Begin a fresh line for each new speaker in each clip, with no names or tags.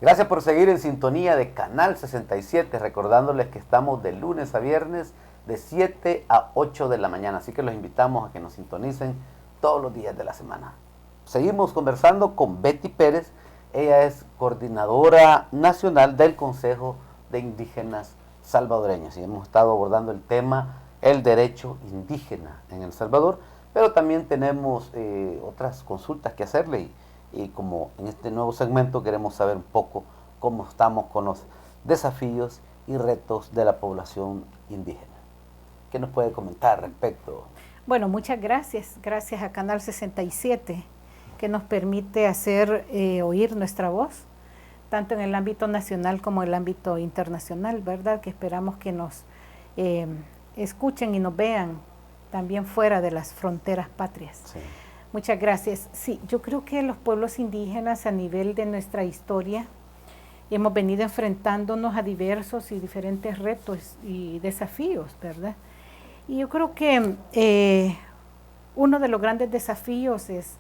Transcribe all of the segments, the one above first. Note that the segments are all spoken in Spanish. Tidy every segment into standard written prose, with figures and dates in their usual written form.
Gracias por seguir en sintonía de Canal 67, recordándoles que estamos de lunes a viernes de 7 a 8 de la mañana, así que los invitamos a que nos sintonicen todos los días de la semana. Seguimos conversando con Betty Pérez. Ella es coordinadora nacional del Consejo de Indígenas Salvadoreños y hemos estado abordando el tema el derecho indígena en El Salvador, pero también tenemos otras consultas que hacerle y como en este nuevo segmento queremos saber un poco cómo estamos con los desafíos y retos de la población indígena. ¿Qué nos puede comentar al respecto?
Bueno, muchas gracias. Gracias a Canal 67 que nos permite hacer oír nuestra voz, tanto en el ámbito nacional como en el ámbito internacional, ¿verdad? Que esperamos que nos escuchen y nos vean también fuera de las fronteras patrias. Sí. Muchas gracias. Sí, yo creo que los pueblos indígenas a nivel de nuestra historia hemos venido enfrentándonos a diversos y diferentes retos y desafíos, ¿verdad? Y yo creo que uno de los grandes desafíos es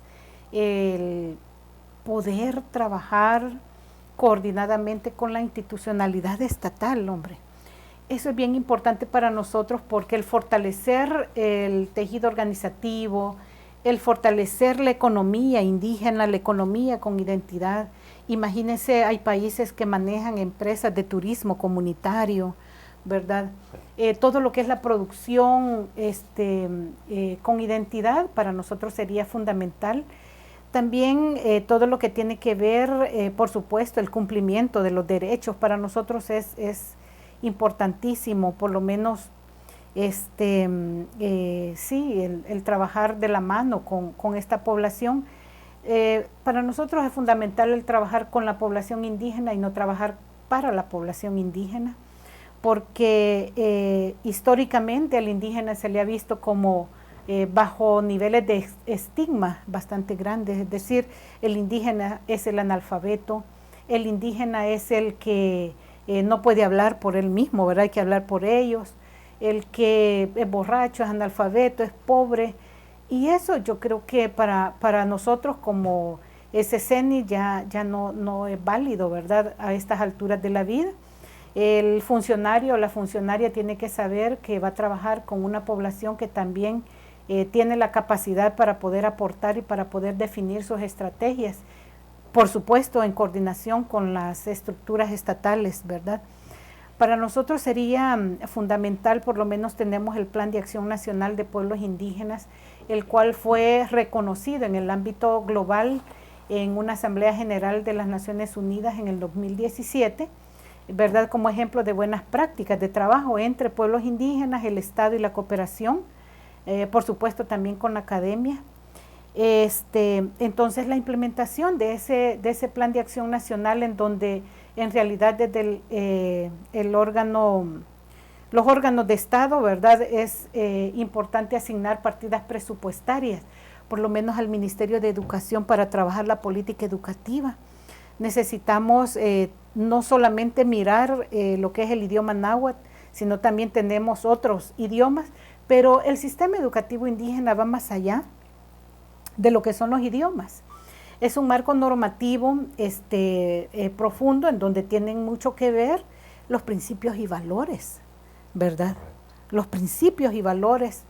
el poder trabajar coordinadamente con la institucionalidad estatal, hombre. Eso es bien importante para nosotros porque el fortalecer el tejido organizativo, el fortalecer la economía indígena, la economía con identidad. Imagínense, hay países que manejan empresas de turismo comunitario, ¿verdad? Todo lo que es la producción con identidad para nosotros sería fundamental. También todo lo que tiene que ver, por supuesto, el cumplimiento de los derechos para nosotros es importantísimo, por lo menos sí, el trabajar de la mano con esta población. Para nosotros es fundamental el trabajar con la población indígena y no trabajar para la población indígena, porque históricamente al indígena se le ha visto como bajo niveles de estigma bastante grandes, es decir, el indígena es el analfabeto, el indígena es el que no puede hablar por él mismo, ¿verdad? Hay que hablar por ellos, el que es borracho, es analfabeto, es pobre, y eso yo creo que para nosotros como ese CENI ya no es válido, ¿verdad? A estas alturas de la vida. El funcionario o la funcionaria tiene que saber que va a trabajar con una población que también tiene la capacidad para poder aportar y para poder definir sus estrategias, por supuesto en coordinación con las estructuras estatales, ¿verdad? Para nosotros sería fundamental, por lo menos tenemos el Plan de Acción Nacional de Pueblos Indígenas, el cual fue reconocido en el ámbito global en una Asamblea General de las Naciones Unidas en el 2017, ¿verdad? Como ejemplo de buenas prácticas de trabajo entre pueblos indígenas, el Estado y la cooperación, por supuesto también con la academia. Entonces la implementación de ese plan de acción nacional en donde en realidad desde los órganos de Estado, ¿verdad? Es importante asignar partidas presupuestarias, por lo menos al Ministerio de Educación para trabajar la política educativa. Necesitamos no solamente mirar lo que es el idioma náhuatl, sino también tenemos otros idiomas, pero el sistema educativo indígena va más allá de lo que son los idiomas. Es un marco normativo profundo en donde tienen mucho que ver los principios y valores, ¿verdad? Los principios y valores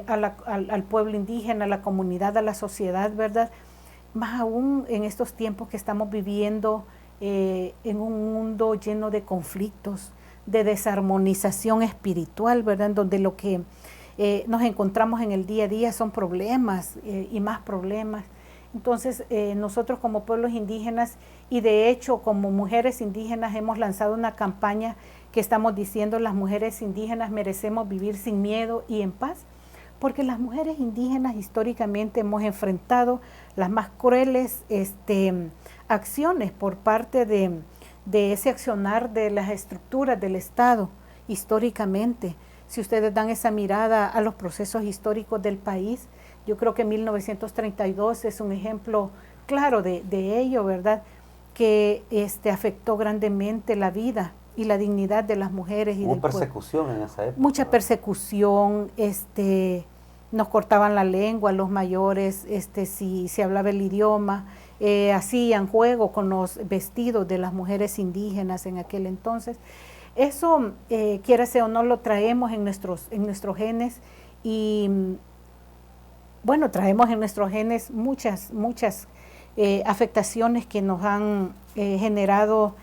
al pueblo indígena, a la comunidad, a la sociedad, ¿verdad? Más aún en estos tiempos que estamos viviendo en un mundo lleno de conflictos, de desarmonización espiritual, ¿verdad? En donde lo que nos encontramos en el día a día son problemas y más problemas. Entonces nosotros como pueblos indígenas y de hecho como mujeres indígenas hemos lanzado una campaña que estamos diciendo: las mujeres indígenas merecemos vivir sin miedo y en paz, porque las mujeres indígenas históricamente hemos enfrentado las más crueles acciones por parte de ese accionar de las estructuras del Estado históricamente. Si ustedes dan esa mirada a los procesos históricos del país, yo creo que 1932 es un ejemplo claro de ello, ¿verdad? Que afectó grandemente la vida y la dignidad de las mujeres.
Hubo persecución en esa época.
Mucha persecución, nos cortaban la lengua los mayores, si se hablaba el idioma, hacían juego con los vestidos de las mujeres indígenas en aquel entonces. Eso, quiérase o no, lo traemos en nuestros genes y, bueno, traemos en nuestros genes muchas afectaciones que nos han generado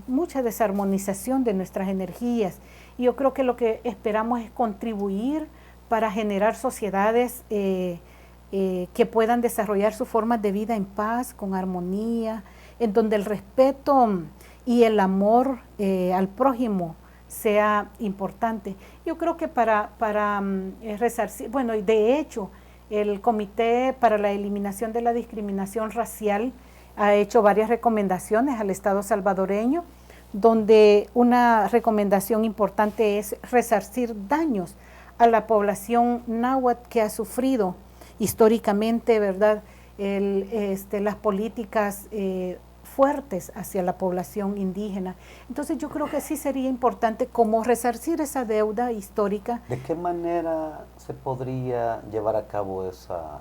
mucha desarmonización de nuestras energías. Y yo creo que lo que esperamos es contribuir para generar sociedades que puedan desarrollar sus formas de vida en paz, con armonía, en donde el respeto y el amor al prójimo sea importante. Yo creo que para resarcir, bueno, y de hecho, el Comité para la Eliminación de la Discriminación Racial ha hecho varias recomendaciones al Estado salvadoreño, donde una recomendación importante es resarcir daños a la población náhuatl que ha sufrido históricamente, ¿verdad?, las políticas fuertes hacia la población indígena. Entonces yo creo que sí sería importante como resarcir esa deuda histórica.
¿De qué manera se podría llevar a cabo eso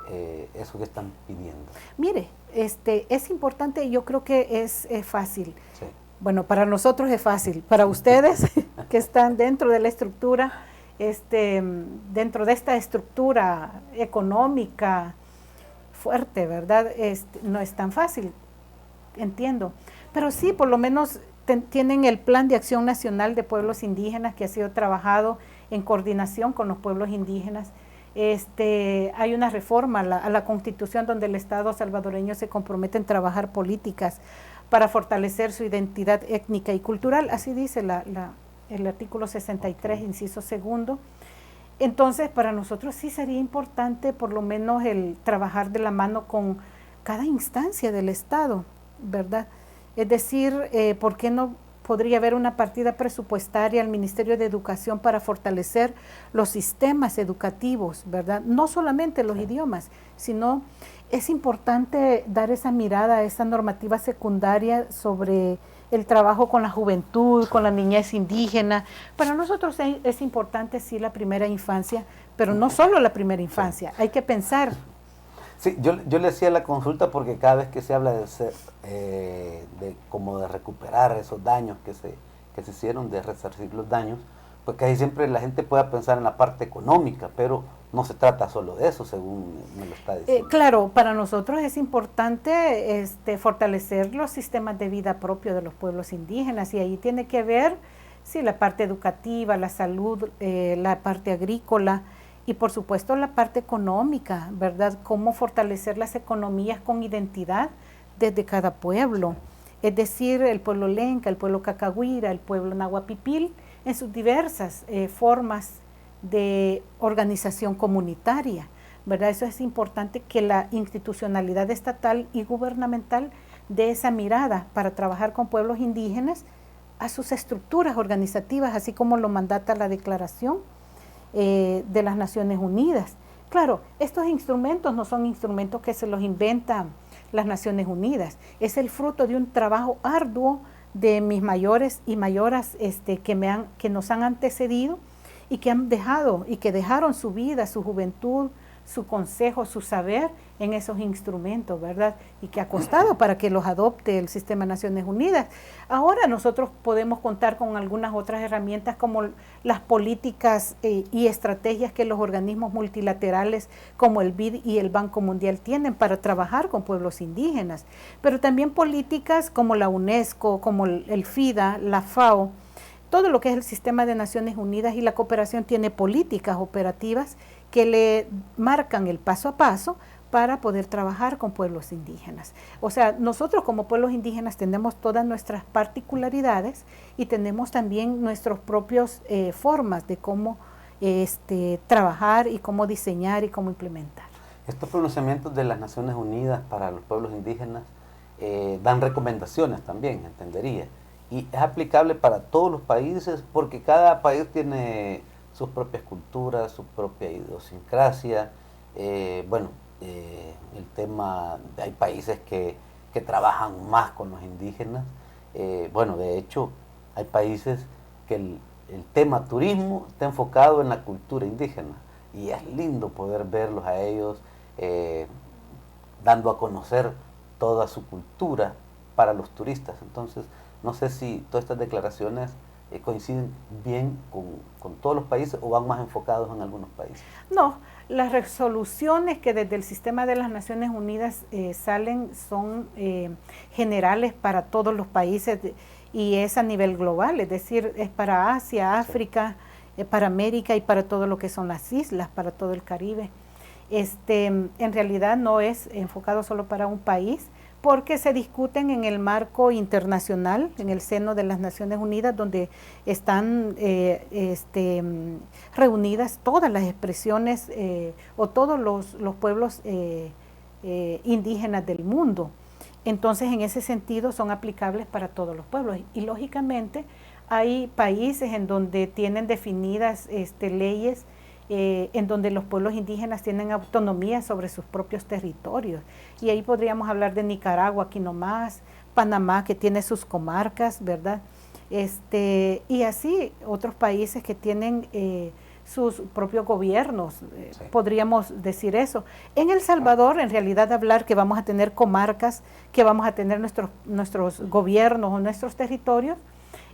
que están pidiendo?
Mire, es importante, yo creo que es fácil.
Sí.
Bueno, para nosotros es fácil, para ustedes que están dentro de la estructura, dentro de esta estructura económica fuerte, ¿verdad? No es tan fácil, entiendo. Pero sí, por lo menos tienen el Plan de Acción Nacional de Pueblos Indígenas que ha sido trabajado en coordinación con los pueblos indígenas. Hay una reforma a la Constitución donde el Estado salvadoreño se compromete en trabajar políticas para fortalecer su identidad étnica y cultural, así dice el artículo 63, inciso segundo. Entonces, para nosotros sí sería importante por lo menos el trabajar de la mano con cada instancia del Estado, ¿verdad? Es decir, ¿por qué no podría haber una partida presupuestaria al Ministerio de Educación para fortalecer los sistemas educativos, ¿verdad? No solamente los idiomas, sino es importante dar esa mirada a esa normativa secundaria sobre el trabajo con la juventud, con la niñez indígena. Para nosotros es importante, sí, la primera infancia, pero no solo la primera infancia, hay que pensar.
Sí, yo le hacía la consulta porque cada vez que se habla como de recuperar esos daños que se hicieron, de resarcir los daños, pues casi siempre la gente pueda pensar en la parte económica, pero no se trata solo de eso, según me lo está diciendo.
Claro, para nosotros es importante fortalecer los sistemas de vida propios de los pueblos indígenas, y ahí tiene que ver, sí, la parte educativa, la salud, la parte agrícola, y por supuesto la parte económica, ¿verdad? Cómo fortalecer las economías con identidad desde cada pueblo. Es decir, el pueblo lenca, el pueblo cacahuira, el pueblo nahuapipil, en sus diversas formas de organización comunitaria, ¿verdad? Eso es importante, que la institucionalidad estatal y gubernamental dé esa mirada para trabajar con pueblos indígenas a sus estructuras organizativas, así como lo mandata la Declaración de las Naciones Unidas. Claro, estos instrumentos no son instrumentos que se los inventan las Naciones Unidas, es el fruto de un trabajo arduo de mis mayores y mayoras que nos han antecedido y que han dejado y que dejaron su vida, su juventud, su consejo, su saber en esos instrumentos, ¿verdad? Y que ha costado para que los adopte el Sistema de Naciones Unidas. Ahora nosotros podemos contar con algunas otras herramientas como las políticas y estrategias que los organismos multilaterales como el BID y el Banco Mundial tienen para trabajar con pueblos indígenas, pero también políticas como la UNESCO, como el FIDA, la FAO. Todo lo que es el Sistema de Naciones Unidas y la cooperación tiene políticas operativas que le marcan el paso a paso para poder trabajar con pueblos indígenas. O sea, nosotros como pueblos indígenas tenemos todas nuestras particularidades y tenemos también nuestros propios formas de cómo trabajar y cómo diseñar y cómo implementar.
Estos pronunciamientos de las Naciones Unidas para los pueblos indígenas dan recomendaciones también, entendería. Y es aplicable para todos los países porque cada país tiene sus propias culturas, su propia idiosincrasia. El tema, hay países que trabajan más con los indígenas. De hecho, hay países que el tema turismo está enfocado en la cultura indígena y es lindo poder verlos a ellos dando a conocer toda su cultura para los turistas. Entonces, no sé si todas estas declaraciones coinciden bien con todos los países o van más enfocados en algunos países.
No, las resoluciones que desde el sistema de las Naciones Unidas salen son generales para todos los países y es a nivel global, es decir, es para Asia, África, para América y para todo lo que son las islas, para todo el Caribe. En realidad no es enfocado solo para un país, porque se discuten en el marco internacional, en el seno de las Naciones Unidas, donde están reunidas todas las expresiones o todos los pueblos indígenas del mundo. Entonces, en ese sentido, son aplicables para todos los pueblos. Y lógicamente, hay países en donde tienen definidas leyes en donde los pueblos indígenas tienen autonomía sobre sus propios territorios. Y ahí podríamos hablar de Nicaragua, aquí nomás, Panamá, que tiene sus comarcas, ¿verdad? Y así otros países que tienen sus propios gobiernos, sí, podríamos decir eso. En El Salvador, en realidad, hablar que vamos a tener comarcas, que vamos a tener nuestros gobiernos o nuestros territorios,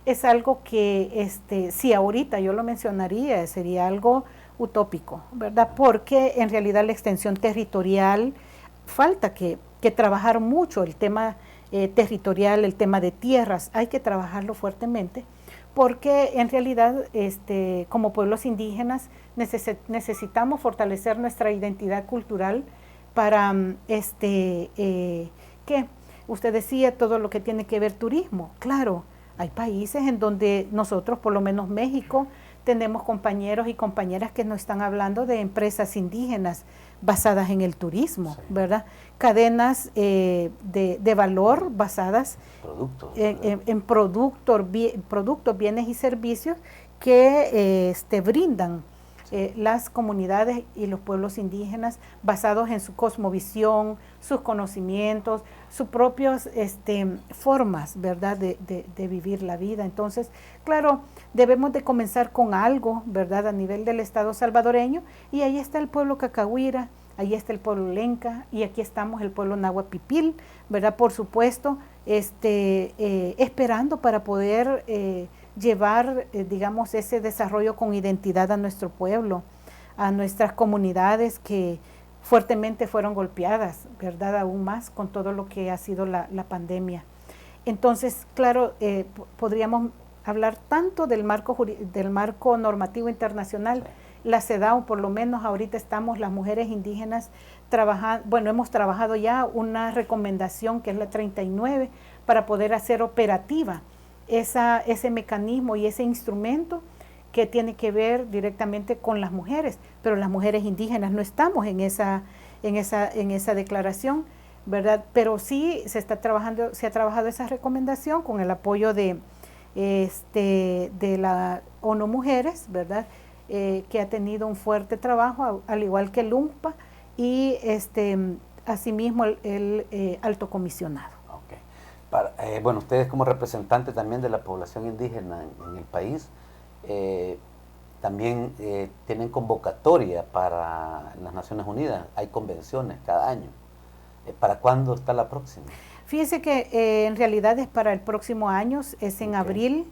es algo que, si ahorita yo lo mencionaría, sería algo utópico, ¿verdad? Porque en realidad la extensión territorial, falta que trabajar mucho el tema territorial, el tema de tierras, hay que trabajarlo fuertemente, porque en realidad como pueblos indígenas necesitamos fortalecer nuestra identidad cultural para, ¿qué? Usted decía todo lo que tiene que ver turismo, claro, hay países en donde nosotros, por lo menos México, tenemos compañeros y compañeras que nos están hablando de empresas indígenas basadas en el turismo, sí, ¿verdad? Cadenas de valor basadas en productos, bienes y servicios que brindan las comunidades y los pueblos indígenas basados en su cosmovisión, sus conocimientos, sus propias formas, ¿verdad?, de vivir la vida. Entonces, claro, debemos de comenzar con algo, ¿verdad?, a nivel del Estado salvadoreño, y ahí está el pueblo cacahuira, ahí está el pueblo lenca, y aquí estamos el pueblo nahuapipil, ¿verdad?, por supuesto, esperando para poder llevar, digamos, ese desarrollo con identidad a nuestro pueblo, a nuestras comunidades que fuertemente fueron golpeadas, ¿verdad?, aún más con todo lo que ha sido la pandemia. Entonces, claro, podríamos hablar tanto del marco normativo internacional, la CEDAW, por lo menos ahorita estamos las mujeres indígenas trabajando, bueno, hemos trabajado ya una recomendación que es la 39 para poder hacer operativa ese mecanismo y ese instrumento que tiene que ver directamente con las mujeres, pero las mujeres indígenas no estamos en esa declaración, ¿verdad? Pero sí se ha trabajado esa recomendación con el apoyo de la ONU Mujeres, ¿verdad? Que ha tenido un fuerte trabajo, al igual que el UNPA y asimismo el alto comisionado.
Bueno, ustedes como representantes también de la población indígena en el país, también tienen convocatoria para las Naciones Unidas, hay convenciones cada año. ¿Para cuándo está la próxima?
Fíjese que en realidad es para el próximo año, es en abril,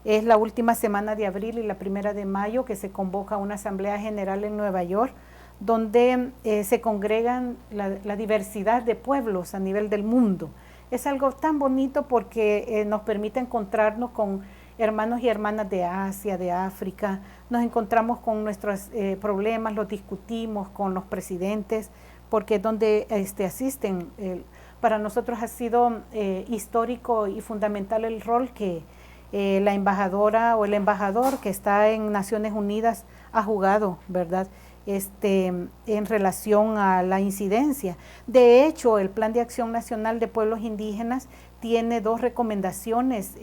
es la última semana de abril y la primera de mayo que se convoca una asamblea general en Nueva York, donde se congregan la diversidad de pueblos a nivel del mundo. Es algo tan bonito porque nos permite encontrarnos con hermanos y hermanas de Asia, de África, nos encontramos con nuestros problemas, los discutimos con los presidentes, porque es donde asisten. Para nosotros ha sido histórico y fundamental el rol que la embajadora o el embajador que está en Naciones Unidas ha jugado, ¿verdad?, en relación a la incidencia. De hecho, el Plan de Acción Nacional de Pueblos Indígenas tiene 2 recomendaciones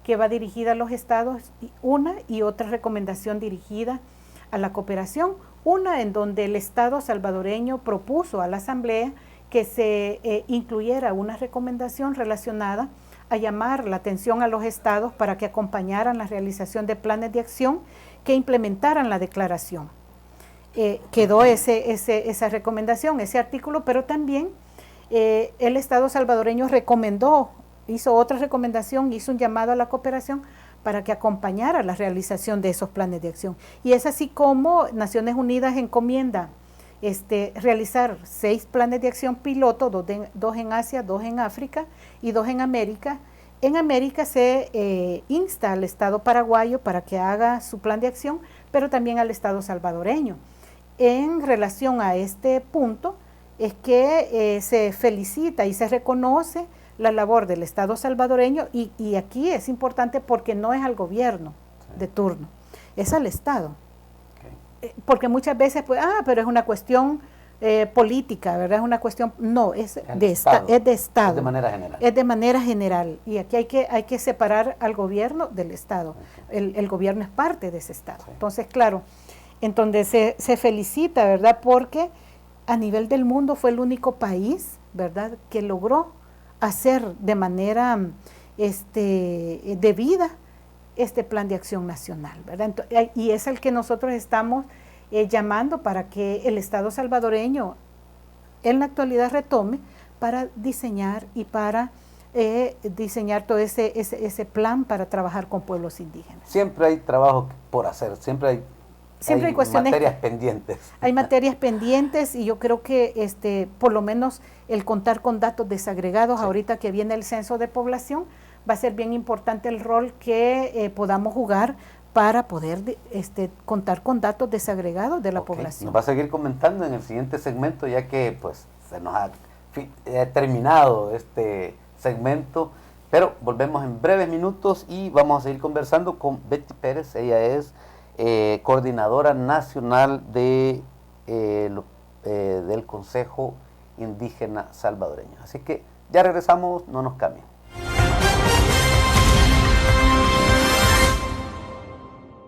que va dirigida a los estados, una y otra recomendación dirigida a la cooperación, una en donde el Estado salvadoreño propuso a la Asamblea que se incluyera una recomendación relacionada a llamar la atención a los estados para que acompañaran la realización de planes de acción que implementaran la declaración. quedó esa recomendación, ese artículo, pero también el Estado salvadoreño hizo otra recomendación, hizo un llamado a la cooperación para que acompañara la realización de esos planes de acción. Y es así como Naciones Unidas encomienda realizar 6 planes de acción piloto, 2 en Asia, 2 en África y 2 en América. En América se insta al Estado paraguayo para que haga su plan de acción, pero también al Estado salvadoreño. En relación a este punto es que se felicita y se reconoce la labor del Estado salvadoreño y aquí es importante porque no es al gobierno de turno, es al Estado. Porque muchas veces, pues, pero es una cuestión política, ¿verdad? Es una cuestión, no, es de Estado. Es de manera general. Es de manera general. Y aquí hay que separar al gobierno del Estado. El gobierno es parte de ese Estado. Sí. Entonces, claro, entonces se felicita, ¿verdad? Porque a nivel del mundo fue el único país, ¿verdad?, que logró hacer de manera debida este plan de acción nacional, ¿verdad? Entonces, y es el que nosotros estamos llamando para que el Estado salvadoreño en la actualidad retome para diseñar y para diseñar todo ese plan para trabajar con pueblos indígenas.
Siempre hay trabajo por hacer, siempre hay materias pendientes.
Hay materias pendientes y yo creo que por lo menos el contar con datos desagregados, sí, ahorita que viene el censo de población, va a ser bien importante el rol que podamos jugar para poder contar con datos desagregados de la población.
Nos va a seguir comentando en el siguiente segmento, ya que pues se nos ha terminado este segmento, pero volvemos en breves minutos y vamos a seguir conversando con Betty Pérez. Ella es coordinadora nacional del Consejo Indígena Salvadoreño. Así que ya regresamos, no nos cambien.